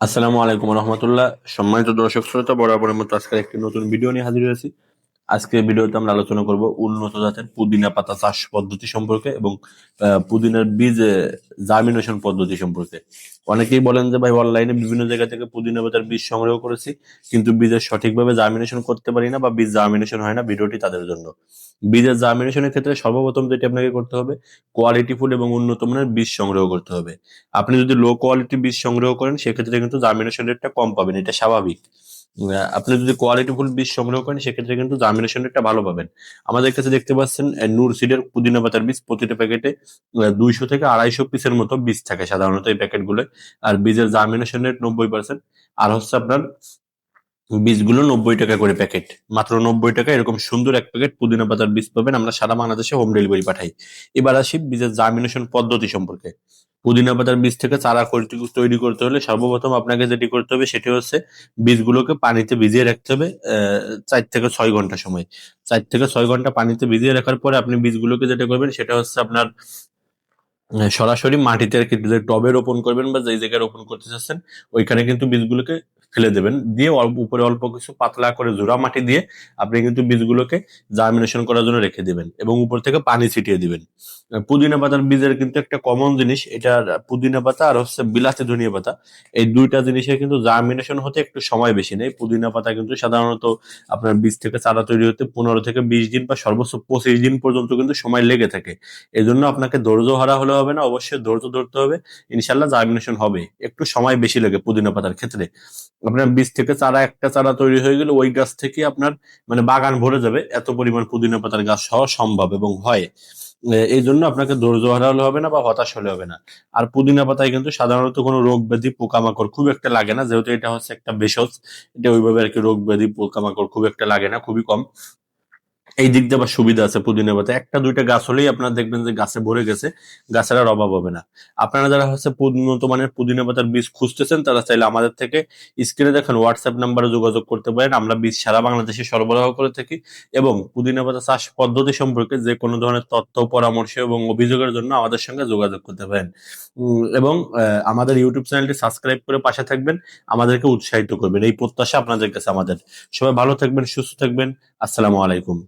আসসালামু আলাইকুম রহমতুল্লাহ। সম্মানিত দর্শক শ্রোতা, বরাবরের মতো আজকের একটি নতুন ভিডিও নিয়ে হাজির হয়েছি। আজকের ভিডিওতে আমরা আলোচনা করব উন্নত জাতের পুদিনা পাতা চাষ পদ্ধতি সম্পর্কে এবং পুদিনার বীজ জার্মিনেশন পদ্ধতি সম্পর্কে। অনেকেই বলেন যে ভাই, অনলাইনে বিভিন্ন জায়গা থেকে পুদিনা পাতার বীজ সংগ্রহ করেছি, কিন্তু বীজের সঠিকভাবে জার্মিনেশন করতে পারি না বা বীজ জার্মিনেশন হয় না। ভিডিওটি তাদের জন্য। বীজের জার্মিনেশনের ক্ষেত্রে সর্বপ্রথম যেটি আপনাকে করতে হবে, কোয়ালিটি ফুল এবং উন্নত মানের বীজ সংগ্রহ করতে হবে। আপনি যদি লো কোয়ালিটি বীজ সংগ্রহ করেন, সেক্ষেত্রে কিন্তু জার্মিনেশন রেটটা কম পাবেন, এটা স্বাভাবিক। আপনি যদি কোয়ালিটি ফুল বীজ সংগ্রহ করেন, সেক্ষেত্রে কিন্তু জার্মিনেশন রেটটা ভালো পাবেন। আমাদের কাছে দেখতে পাচ্ছেন নূর সিডের পুদিনা পাতার বীজ, প্রতিটা প্যাকেটে 200 থেকে 250 পিসের মতো বীজ থাকে সাধারণত এই প্যাকেটগুলো। আর বীজের জার্মিনেশন রেট 90%। আর হচ্ছে আপনার বীজগুলো 90 টাকা করে প্যাকেট, মাত্র 90 টাকা। এরকম সুন্দর এক প্যাকেট পুদিনা পাতার বীজ পাবেন, আমরা সারা বাংলাদেশে হোম ডেলিভারি পাঠাই। এবার আসি বীজের জার্মিনেশন পদ্ধতি সম্পর্কে। পুদিনা পাতার বীজ থেকে চারা তৈরি করতে হলে সর্বপ্রথম আপনাকে যেটি করতে হবে সেটি হচ্ছে বীজগুলোকে পানিতে ভিজিয়ে রাখতে হবে 4 থেকে 6 ঘন্টা সময়। 4 থেকে 6 ঘন্টা পানিতে ভিজিয়ে রাখার পরে আপনি বীজগুলোকে যেটা করবেন সেটা হচ্ছে আপনার সরাসরি মাটিতে আর কি, যে টবে রোপণ করবেন বা যেই জায়গায় রোপণ করতে চাচ্ছেন, ওইখানে কিন্তু বীজগুলোকে ফেলে দেবেন। দিয়ে উপরে অল্প কিছু পাতলা করে জোড়া মাটি দিয়ে আপনি কিন্তু বীজগুলোকে জার্মিনেশন করার জন্য রেখে দিবেন এবং উপর থেকে পানি ছিটিয়ে দিবেন। পুদিনা পাতার বীজের কিন্তু একটা কমন জিনিস, এটা পুদিনা পাতা আর হচ্ছে বিলাতি ধনিয়া পাতা, এই দুইটা জিনিসের কিন্তু জার্মিনেশন হতে একটু সময় বেশি নেই। পুদিনা পাতা কিন্তু সাধারণত আপনার বীজ থেকে চারা তৈরি হতে 15 থেকে 20 দিন বা সর্বোচ্চ 25 দিন পর্যন্ত কিন্তু সময় লেগে থাকে। এই জন্য আপনাকে ধৈর্য হারা হলে হবে না, অবশ্যই ধৈর্য ধরতে হবে। ইনশাল্লাহ জার্মিনেশন হবে, একটু সময় বেশি লাগে পুদিনা পাতার ক্ষেত্রে। আপনার বীজ থেকে একটা চারা তৈরি হয়ে গেলে ওই গাছ থেকে আপনার মানে বাগান ভরে যাবে, এত পরিমাণ পুদিনা পাতার গাছ হওয়া সম্ভব এবং হয়। এই জন্য আপনাকে ধৈর্য হারালে হবে না বা হতাশ হলে হবে না। আর পুদিনা পাতায় কিন্তু সাধারণত কোনো রোগ ব্যাধি পোকামাকড় খুব একটা লাগে না, যেহেতু এটা হচ্ছে একটা ভেষজ। এটা ওইভাবে আর কি রোগ ব্যাধি পোকামাকড় খুব একটা লাগে না, খুবই কম। এই দিক দিয়ে আবার সুবিধা আছে পুদিনা পাতা, একটা দুইটা গাছ হলেই আপনার দেখবেন যে গাছে ভরে গেছে, গাছের আর অভাব হবে না। আপনারা যারা হচ্ছে উন্নত মানের পুদিনা পাতার বীজ খুঁজতেছেন, তারা চাইলে আমাদের থেকে স্ক্রিনে দেখেন হোয়াটসঅ্যাপ নাম্বারে যোগাযোগ করতে পারেন। আমরা বীজ সারা বাংলাদেশে সরবরাহ করে থাকি এবং পুদিনা পাতা চাষ পদ্ধতি সম্পর্কে যে কোনো ধরনের তথ্য, পরামর্শ এবং অভিযোগের জন্য আমাদের সঙ্গে যোগাযোগ করতে পারেন। এবং আমাদের ইউটিউব চ্যানেলটি সাবস্ক্রাইব করে পাশে থাকবেন, আমাদেরকে উৎসাহিত করবেন, এই প্রত্যাশা আপনাদের কাছে আমাদের। সবাই ভালো থাকবেন, সুস্থ থাকবেন। আসসালামু আলাইকুম।